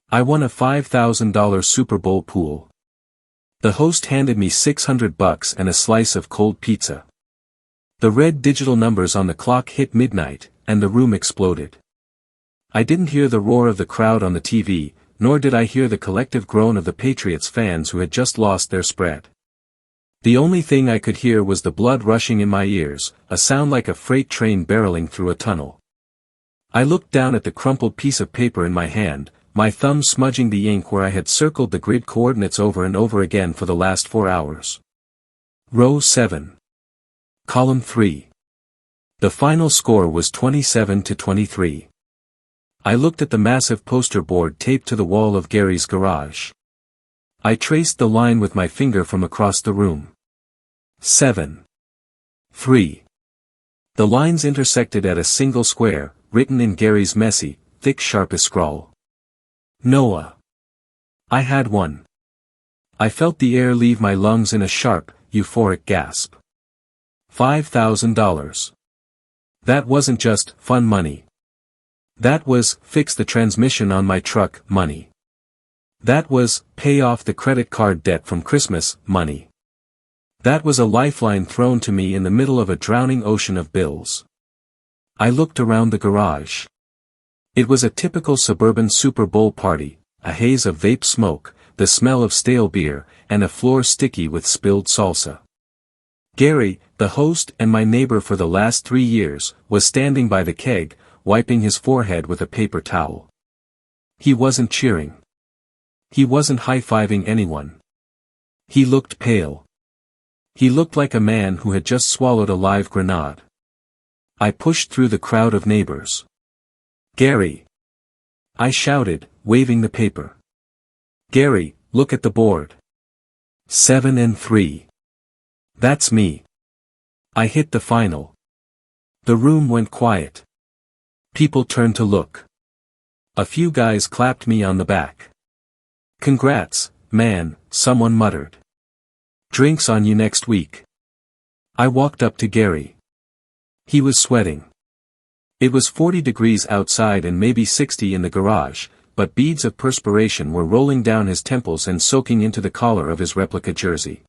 I won a $5,000 Super Bowl pool. The host handed me $600 and a slice of cold pizza. The red digital numbers on the clock hit midnight, and the room exploded. I didn't hear the roar of the crowd on the TV, nor did I hear the collective groan of the Patriots fans who had just lost their spread. The only thing I could hear was the blood rushing in my ears, a sound like a freight train barreling through a tunnel. I looked down at the crumpled piece of paper in my hand, my thumb smudging the ink where I had circled the grid coordinates over and over again for the last 4 hours. Row 7. Column 3. The final score was 27-23. I looked at the massive poster board taped to the wall of Gary's garage. I traced the line with my finger from across the room. 7. 3. The lines intersected at a single square, written in Gary's messy, thick Sharpie scrawl. Noah. I had won. I felt the air leave my lungs in a sharp, euphoric gasp. $5,000. That wasn't just fun money. That was fix the transmission on my truck money. That was pay off the credit card debt from Christmas money. That was a lifeline thrown to me in the middle of a drowning ocean of bills. I looked around the garage. It was a typical suburban Super Bowl party, a haze of vape smoke, the smell of stale beer, and a floor sticky with spilled salsa. Gary, the host and my neighbor for the last 3 years, was standing by the keg, wiping his forehead with a paper towel. He wasn't cheering. He wasn't high-fiving anyone. He looked pale. He looked like a man who had just swallowed a live grenade. I pushed through the crowd of neighbors. Gary! I shouted, waving the paper. Gary, look at the board. 7-3. That's me. I hit the final. The room went quiet. People turned to look. A few guys clapped me on the back. Congrats, man, someone muttered. Drinks on you next week. I walked up to Gary. He was sweating. It was 40 degrees outside and maybe 60 in the garage, but beads of perspiration were rolling down his temples and soaking into the collar of his replica jersey.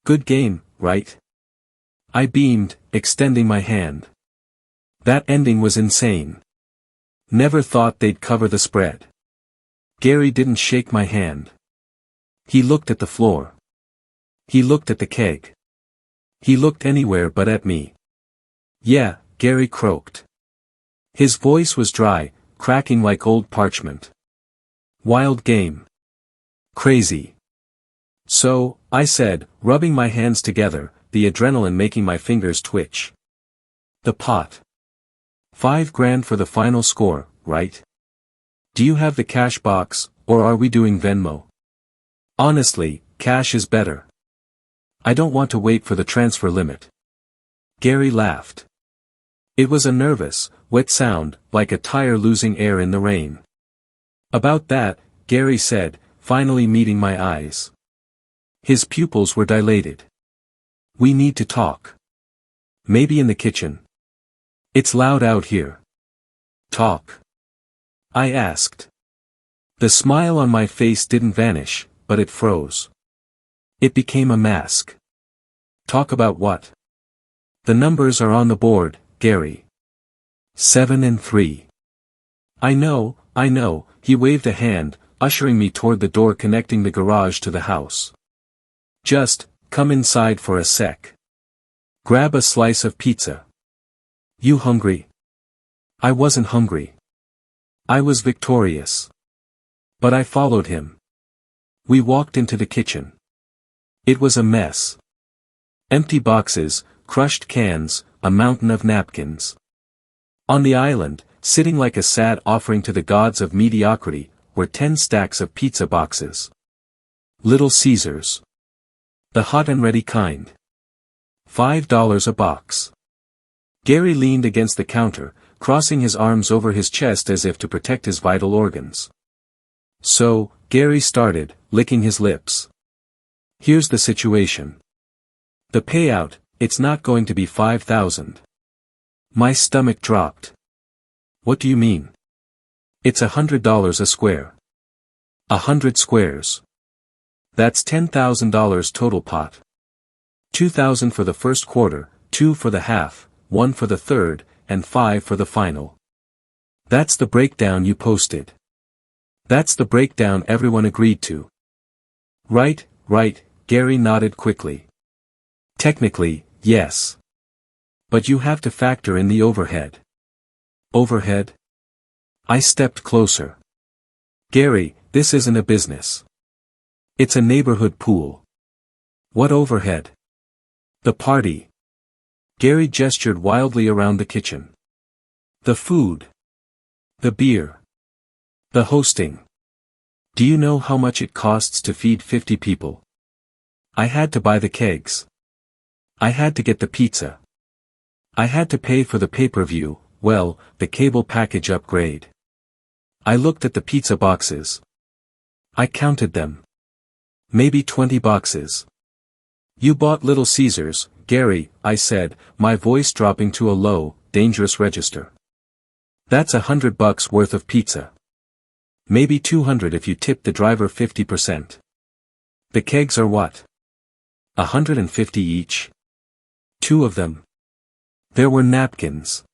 Good game, right? I beamed, extending my hand. That ending was insane. Never thought they'd cover the spread. Gary didn't shake my hand. He looked at the floor. He looked at the keg. He looked anywhere but at me. Yeah, Gary croaked. His voice was dry, cracking like old parchment. Wild game. Crazy. So, I said, rubbing my hands together, the adrenaline making my fingers twitch. The pot. $5,000 for the final score, right? Do you have the cash box, or are we doing Venmo? Honestly, cash is better. I don't want to wait for the transfer limit. Gary laughed. It was a nervous, wet sound, like a tire losing air in the rain. About that, Gary said, finally meeting my eyes. His pupils were dilated. We need to talk. Maybe in the kitchen. It's loud out here. Talk. I asked. The smile on my face didn't vanish, but it froze. It became a mask. Talk about what? The numbers are on the board, Gary. 7-3. I know, he waved a hand, ushering me toward the door connecting the garage to the house. Just, come inside for a sec. Grab a slice of pizza. You hungry? I wasn't hungry. I was victorious. But I followed him. We walked into the kitchen. It was a mess. Empty boxes, crushed cans, a mountain of napkins. On the island, sitting like a sad offering to the gods of mediocrity, were 10 stacks of pizza boxes. Little Caesars. The hot and ready kind. $5 a box. Gary leaned against the counter, crossing his arms over his chest as if to protect his vital organs. So, Gary started, licking his lips. Here's the situation. The payout, it's not going to be $5,000. My stomach dropped. What do you mean? It's $100 a square. 100 squares. That's $10,000 total pot. 2,000 for the first quarter, 2 for the half, 1 for the third, and 5 for the final. That's the breakdown you posted. That's the breakdown everyone agreed to. Right, Gary nodded quickly. Technically, yes. But you have to factor in the overhead. Overhead? I stepped closer. Gary, this isn't a business. It's a neighborhood pool. What overhead? The party. Gary gestured wildly around the kitchen. The food. The beer. The hosting. Do you know how much it costs to feed 50 people? I had to buy the kegs. I had to get the pizza. I had to pay for the pay-per-view, well, the cable package upgrade. I looked at the pizza boxes. I counted them. Maybe 20 boxes. You bought Little Caesars, Gary, I said, my voice dropping to a low, dangerous register. That's $100 worth of pizza. Maybe 200 if you tip the driver 50%. The kegs are what? 150 each. 2 of them. There were napkins.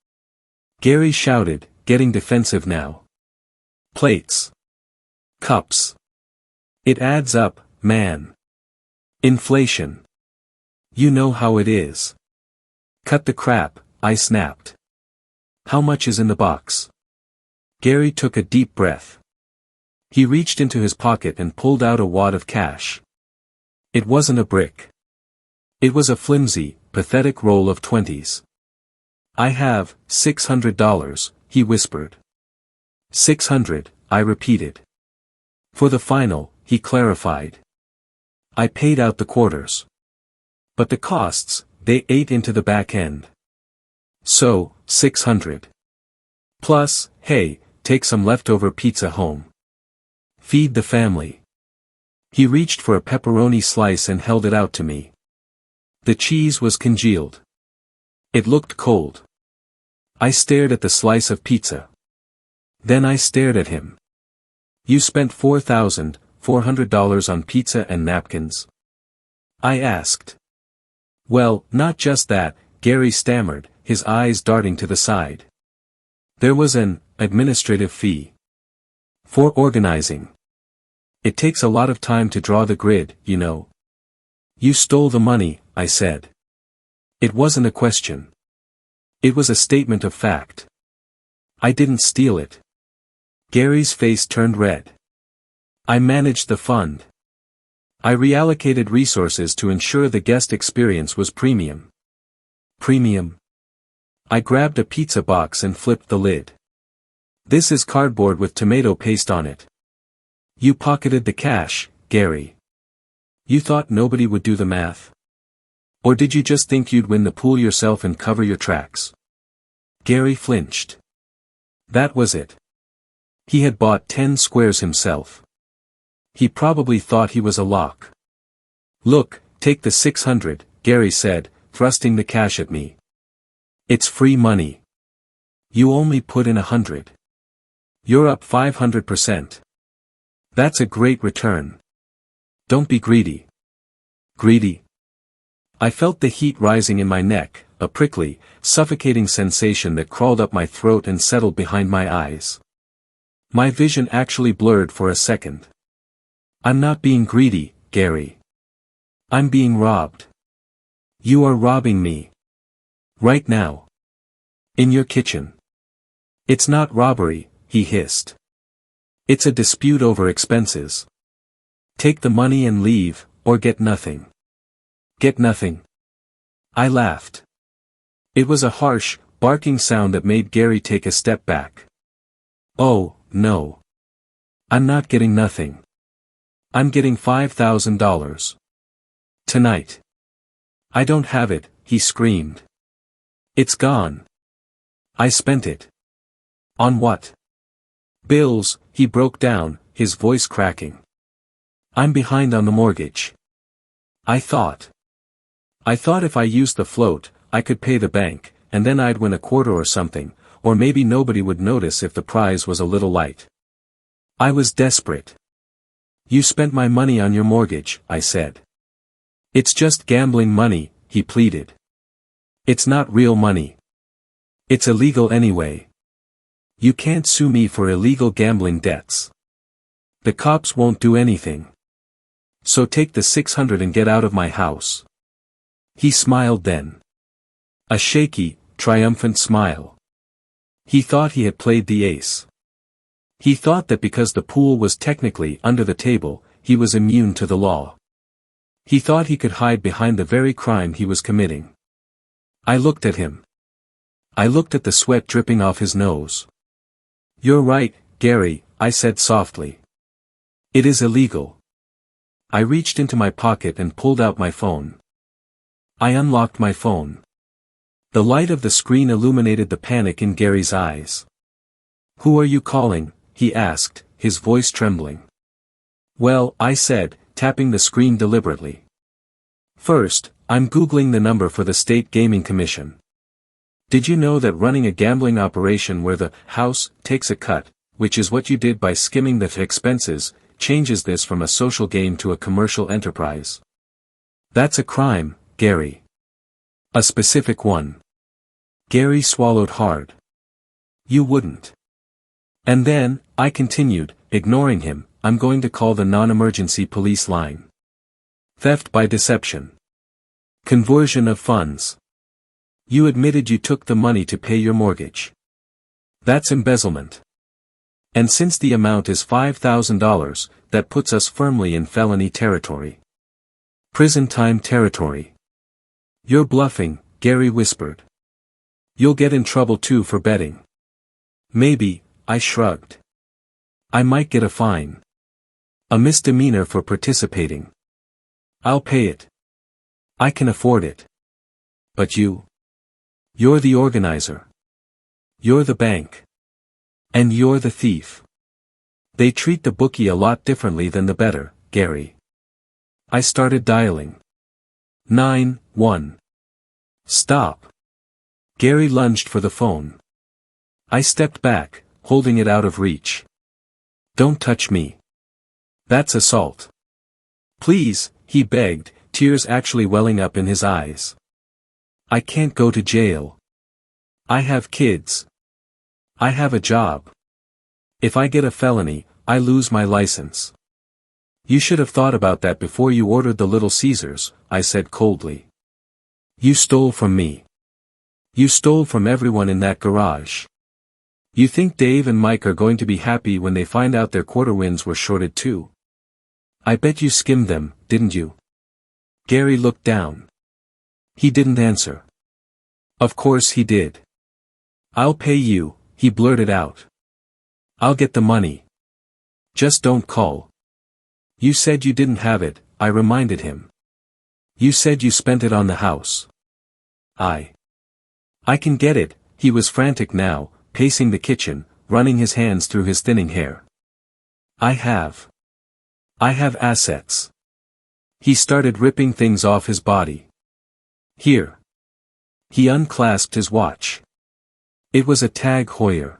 Gary shouted, getting defensive now. Plates. Cups. It adds up, man. Inflation. You know how it is. Cut the crap, I snapped. How much is in the box? Gary took a deep breath. He reached into his pocket and pulled out a wad of cash. It wasn't a brick. It was a flimsy, pathetic roll of 20s. I have $600, he whispered. 600, I repeated. For the final, he clarified. I paid out the quarters. But the costs, they ate into the back end. So, 600. Plus, hey, take some leftover pizza home. Feed the family. He reached for a pepperoni slice and held it out to me. The cheese was congealed. It looked cold. I stared at the slice of pizza. Then I stared at him. You spent $4,400 on pizza and napkins? I asked. Well, not just that, Gary stammered, his eyes darting to the side. There was an administrative fee. For organizing. It takes a lot of time to draw the grid, you know. You stole the money, I said. It wasn't a question. It was a statement of fact. I didn't steal it. Gary's face turned red. I managed the fund. I reallocated resources to ensure the guest experience was premium. Premium? I grabbed a pizza box and flipped the lid. This is cardboard with tomato paste on it. You pocketed the cash, Gary. You thought nobody would do the math? Or did you just think you'd win the pool yourself and cover your tracks? Gary flinched. That was it. He had bought 10 squares himself. He probably thought he was a lock. Look, take the 600, Gary said, thrusting the cash at me. It's free money. You only put in 100. You're up 500%. That's a great return. Don't be greedy. Greedy? I felt the heat rising in my neck, a prickly, suffocating sensation that crawled up my throat and settled behind my eyes. My vision actually blurred for a second. I'm not being greedy, Gary. I'm being robbed. You are robbing me. Right now. In your kitchen. It's not robbery, he hissed. It's a dispute over expenses. Take the money and leave, or get nothing. Get nothing. I laughed. It was a harsh, barking sound that made Gary take a step back. Oh, no. I'm not getting nothing. I'm getting $5,000. Tonight. I don't have it, he screamed. It's gone. I spent it. On what? Bills, he broke down, his voice cracking. I'm behind on the mortgage. I thought if I used the float, I could pay the bank, and then I'd win a quarter or something, or maybe nobody would notice if the prize was a little light. I was desperate. You spent my money on your mortgage, I said. It's just gambling money, he pleaded. It's not real money. It's illegal anyway. You can't sue me for illegal gambling debts. The cops won't do anything. So take the $600 and get out of my house. He smiled then. A shaky, triumphant smile. He thought he had played the ace. He thought that because the pool was technically under the table, he was immune to the law. He thought he could hide behind the very crime he was committing. I looked at him. I looked at the sweat dripping off his nose. You're right, Gary, I said softly. It is illegal. I reached into my pocket and pulled out my phone. I unlocked my phone. The light of the screen illuminated the panic in Gary's eyes. Who are you calling? He asked, his voice trembling. Well, I said, tapping the screen deliberately. First, I'm Googling the number for the State Gaming Commission. Did you know that running a gambling operation where the house takes a cut, which is what you did by skimming the expenses, changes this from a social game to a commercial enterprise? That's a crime, Gary. A specific one. Gary swallowed hard. You wouldn't. And then, I continued, ignoring him, I'm going to call the non-emergency police line. Theft by deception. Conversion of funds. You admitted you took the money to pay your mortgage. That's embezzlement. And since the amount is $5,000, that puts us firmly in felony territory. Prison time territory. You're bluffing, Gary whispered. You'll get in trouble too for betting. Maybe, I shrugged. I might get a fine. A misdemeanor for participating. I'll pay it. I can afford it. But you? You're the organizer. You're the bank. And you're the thief. They treat the bookie a lot differently than the bettor, Gary. I started dialing. 9-1. Stop. Gary lunged for the phone. I stepped back, holding it out of reach. Don't touch me. That's assault. Please, he begged, tears actually welling up in his eyes. I can't go to jail. I have kids. I have a job. If I get a felony, I lose my license. You should have thought about that before you ordered the Little Caesars, I said coldly. You stole from me. You stole from everyone in that garage. You think Dave and Mike are going to be happy when they find out their quarter wins were shorted too? I bet you skimmed them, didn't you? Gary looked down. He didn't answer. Of course he did. I'll pay you, he blurted out. I'll get the money. Just don't call. You said you didn't have it, I reminded him. You said you spent it on the house. I can get it, he was frantic now, pacing the kitchen, running his hands through his thinning hair. I have assets. He started ripping things off his body. Here. He unclasped his watch. It was a Tag Heuer.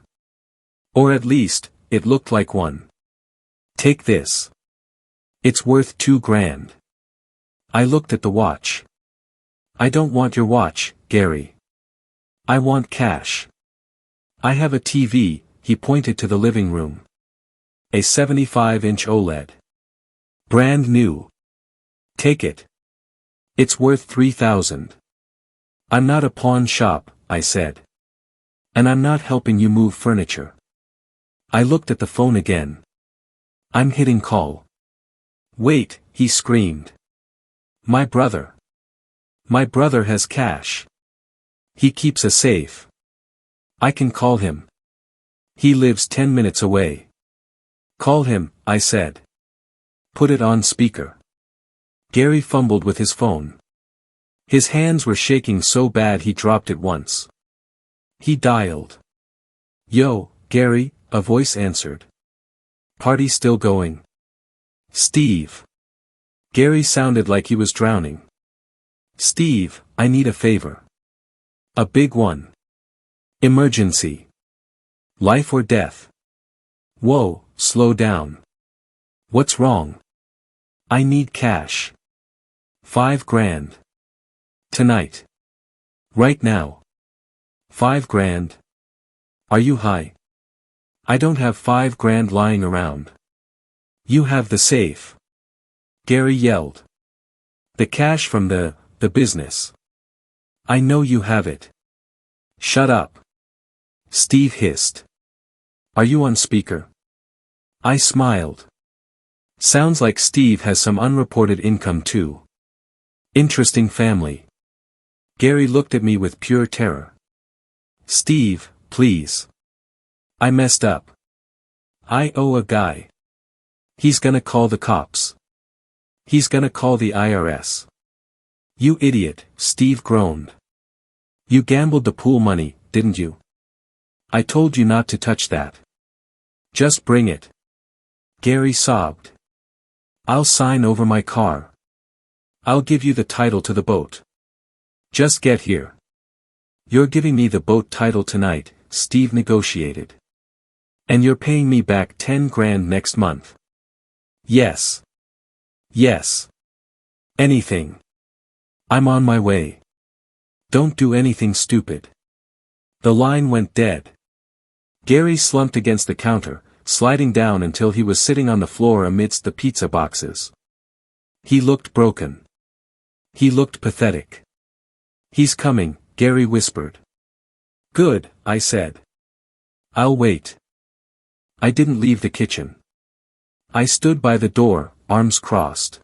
Or at least, it looked like one. Take this. It's worth $2,000. I looked at the watch. I don't want your watch, Gary. I want cash. I have a TV, he pointed to the living room. A 75-inch OLED. Brand new. Take it. It's worth $3,000. I'm not a pawn shop, I said. And I'm not helping you move furniture. I looked at the phone again. I'm hitting call. Wait, he screamed. My brother. My brother has cash. He keeps a safe. I can call him. He lives 10 minutes away. Call him, I said. Put it on speaker. Gary fumbled with his phone. His hands were shaking so bad he dropped it once. He dialed. Yo, Gary, a voice answered. Party still going? Steve. Gary sounded like he was drowning. Steve, I need a favor. A big one. Emergency. Life or death. Whoa, slow down. What's wrong? I need cash. 5 grand. Tonight. Right now. 5 grand. Are you high? I don't have 5 grand lying around. You have the safe. Gary yelled. The cash from the business. I know you have it. Shut up. Steve hissed. Are you on speaker? I smiled. Sounds like Steve has some unreported income too. Interesting family. Gary looked at me with pure terror. Steve, please. I messed up. I owe a guy. He's gonna call the cops. He's gonna call the IRS. You idiot, Steve groaned. You gambled the pool money, didn't you? I told you not to touch that. Just bring it. Gary sobbed. I'll sign over my car. I'll give you the title to the boat. Just get here. You're giving me the boat title tonight, Steve negotiated. And you're paying me back 10 grand next month. Yes. Yes. Anything. I'm on my way. Don't do anything stupid. The line went dead. Gary slumped against the counter, sliding down until he was sitting on the floor amidst the pizza boxes. He looked broken. He looked pathetic. He's coming, Gary whispered. Good, I said. I'll wait. I didn't leave the kitchen. I stood by the door, arms crossed.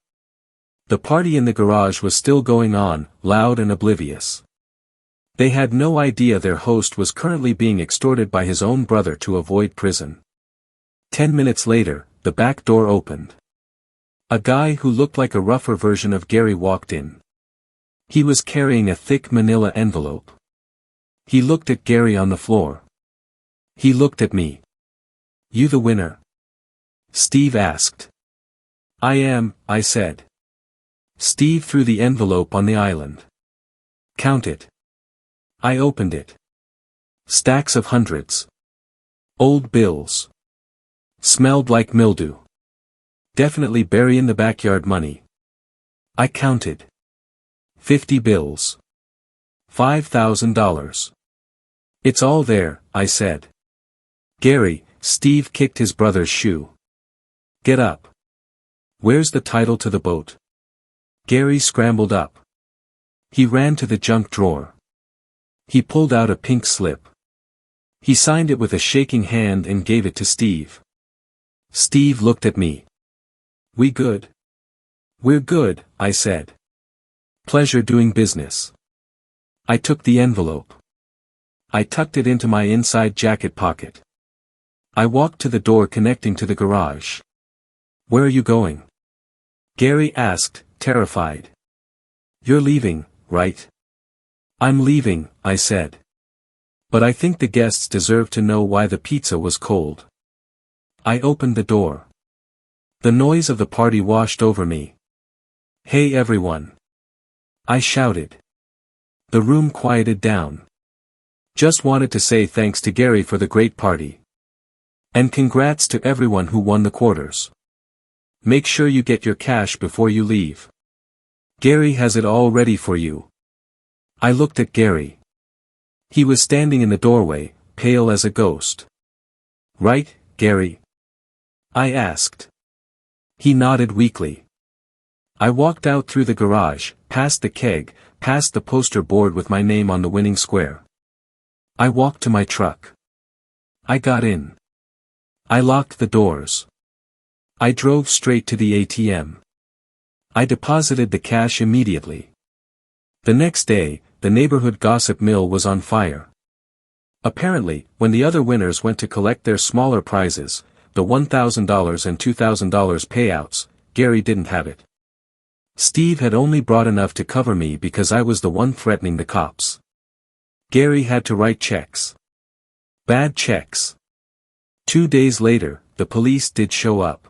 The party in the garage was still going on, loud and oblivious. They had no idea their host was currently being extorted by his own brother to avoid prison. 10 minutes later, the back door opened. A guy who looked like a rougher version of Gary walked in. He was carrying a thick manila envelope. He looked at Gary on the floor. He looked at me. You the winner? Steve asked. I am, I said. Steve threw the envelope on the island. Count it. I opened it. Stacks of hundreds. Old bills. Smelled like mildew. Definitely bury in the backyard money. I counted. 50 bills. $5,000. It's all there, I said. Gary, Steve kicked his brother's shoe. Get up. Where's the title to the boat? Gary scrambled up. He ran to the junk drawer. He pulled out a pink slip. He signed it with a shaking hand and gave it to Steve. Steve looked at me. We good? We're good, I said. Pleasure doing business. I took the envelope. I tucked it into my inside jacket pocket. I walked to the door connecting to the garage. Where are you going? Gary asked, terrified. You're leaving, right? I'm leaving, I said. But I think the guests deserve to know why the pizza was cold. I opened the door. The noise of the party washed over me. Hey everyone. I shouted. The room quieted down. Just wanted to say thanks to Gary for the great party. And congrats to everyone who won the quarters. Make sure you get your cash before you leave. Gary has it all ready for you. I looked at Gary. He was standing in the doorway, pale as a ghost. Right, Gary? I asked. He nodded weakly. I walked out through the garage, past the keg, past the poster board with my name on the winning square. I walked to my truck. I got in. I locked the doors. I drove straight to the ATM. I deposited the cash immediately. The next day, the neighborhood gossip mill was on fire. Apparently, when the other winners went to collect their smaller prizes, the $1,000 and $2,000 payouts, Gary didn't have it. Steve had only brought enough to cover me because I was the one threatening the cops. Gary had to write checks. Bad checks. 2 days later, the police did show up.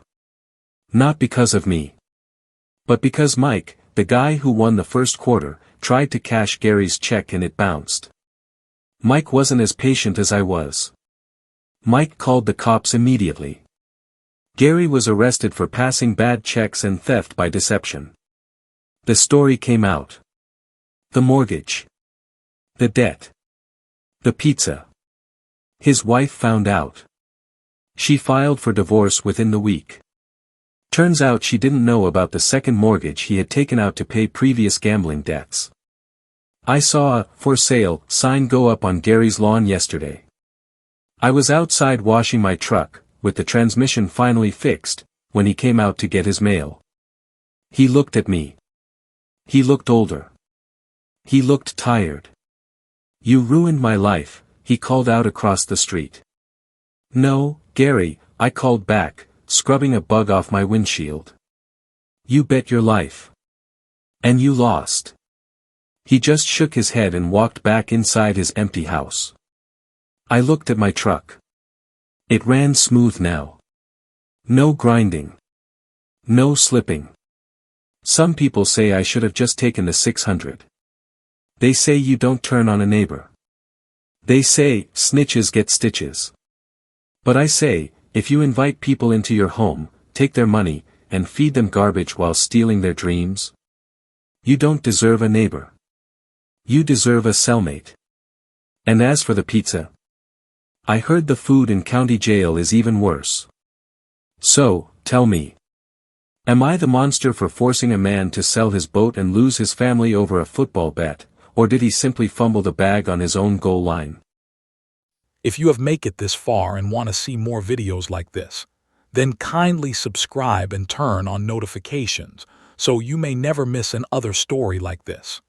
Not because of me. But because Mike, the guy who won the first quarter, tried to cash Gary's check and it bounced. Mike wasn't as patient as I was. Mike called the cops immediately. Gary was arrested for passing bad checks and theft by deception. The story came out. The mortgage. The debt. The pizza. His wife found out. She filed for divorce within the week. Turns out she didn't know about the second mortgage he had taken out to pay previous gambling debts. I saw a "for sale" sign go up on Gary's lawn yesterday. I was outside washing my truck, with the transmission finally fixed, when he came out to get his mail. He looked at me. He looked older. He looked tired. "You ruined my life," he called out across the street. "No, Gary," I called back, scrubbing a bug off my windshield. "You bet your life. And you lost." He just shook his head and walked back inside his empty house. I looked at my truck. It ran smooth now. No grinding. No slipping. Some people say I should have just taken the 600. They say you don't turn on a neighbor. They say, snitches get stitches. But I say, if you invite people into your home, take their money, and feed them garbage while stealing their dreams, you don't deserve a neighbor. You deserve a cellmate. And as for the pizza, I heard the food in county jail is even worse. So, tell me. Am I the monster for forcing a man to sell his boat and lose his family over a football bet, or did he simply fumble the bag on his own goal line? If you have made it this far and want to see more videos like this, then kindly subscribe and turn on notifications so you may never miss another story like this.